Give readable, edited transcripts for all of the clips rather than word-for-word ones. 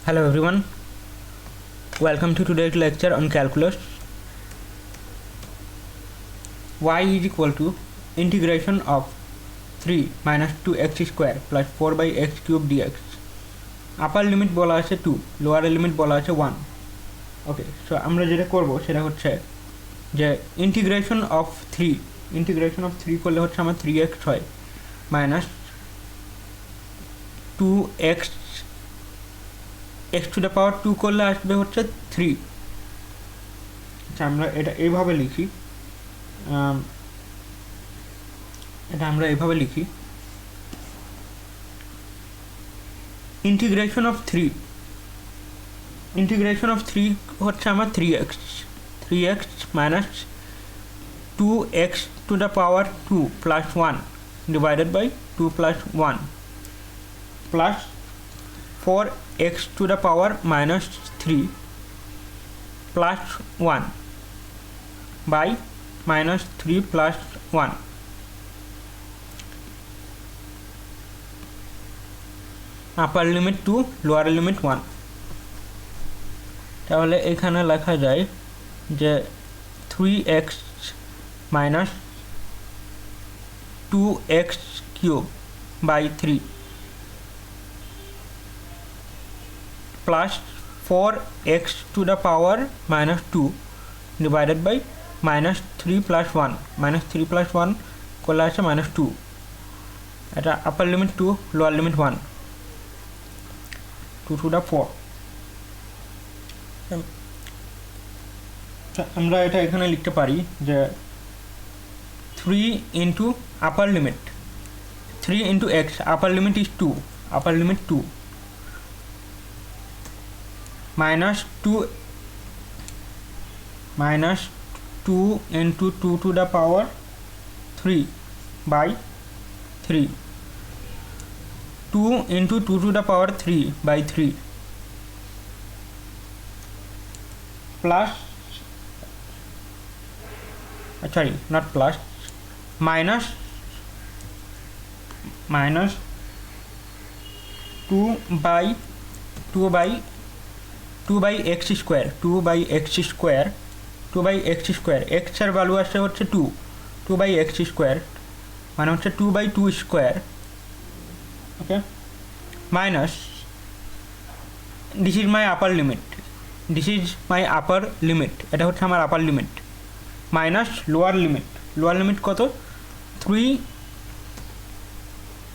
Hello everyone, welcome to today's lecture on calculus. Y is equal to integration of 3 minus 2x square plus 4 by x cube dx. Upper limit বলা আছে 2, lower limit বলা আছে 1. ওকে, so আমরা যেটা করব সেটা হচ্ছে যে ইন্টিগ্রেশন অফ 3 করলে হচ্ছে আমার 3x হয় minus 2x x to the power 2 করলে আসবে হচ্ছে 3. আচ্ছা, আমরা এটা এইভাবে লিখি ইন্টিগ্রেশন অফ 3 হচ্ছে আমার 3x minus 2x to the power 2 plus 1 divided by 2 plus 1 plus 4x to the power minus 3 plus 1 by minus 3 plus 1. Upper limit 2, lower limit 1. তাহলে এখানে লেখা যায় যে 3x minus 2x cube by 3 plus 4x to the power minus 2 divided by minus 3 plus 1 minus 3 plus 1 করলে আছে minus 2. এটা upper limit 2, lower limit 1, 2 to the 4. আমরা এটা এখানে লিখতে পারি যে 3 into upper limit 3 into x, upper limit is 2, upper limit 2 minus 2 into 2 to the power 3 by 3, 2 into 2 to the power 3 by 3 plus minus 2 by x square, x এর value আসছে হচ্ছে 2 by x square মানে হচ্ছে 2 by 2 square. Okay, minus this is my upper limit, এটা হচ্ছে আমার আপার limit, minus lower limit কত 3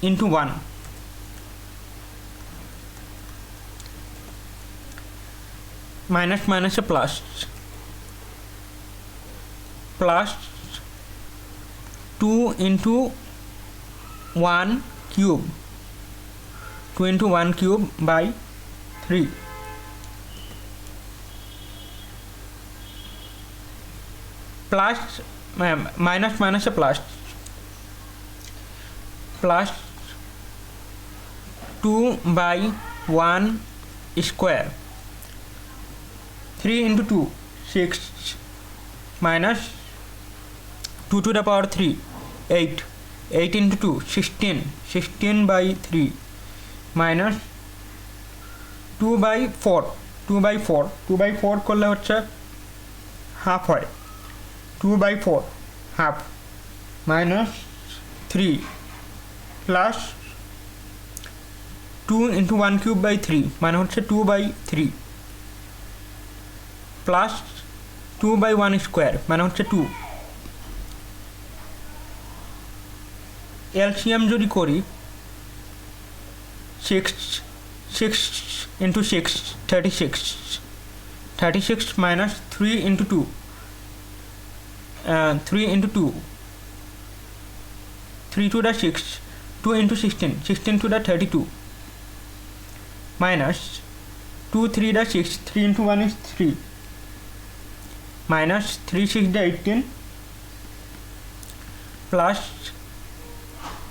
into 1 minus মাইনাসে plus 2 into 1 cube, 2 into 1 cube by 3 plus minus a plus 2 by 1 square, 3 into 2 6 minus 2 to the power 3 8 into 2 16 by 3 minus 2 by 4 করলে হচ্ছে half হয়, 2 by 4 half minus 3 plus 2 into 1 cube by 3 মানে হচ্ছে 2 by 3 plus 2 by 1 square মানে হচ্ছে 2. LCM যদি করি 6 into 6 36 minus 3 into 2 3 into 2 3 to the 6 2 into 16 to the 32 minus 2 3 the 6 3 into 1 is 3 minus 3 6 the 18 plus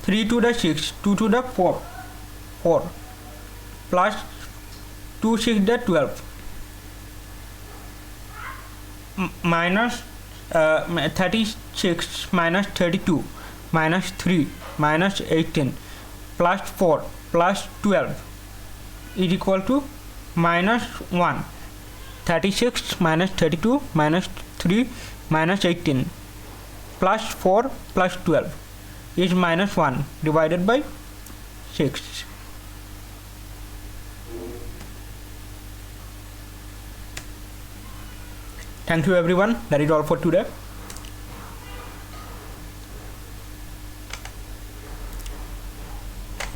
3 to the 6 2 to the 4 plus 2 6 the 12 minus 36 minus 32 minus 3 minus 18 plus 4 plus 12 is equal to minus 1. 36 minus 32 minus 3 minus 18 plus 4 plus 12 is minus 1 divided by 6. Thank you everyone. That is all for today.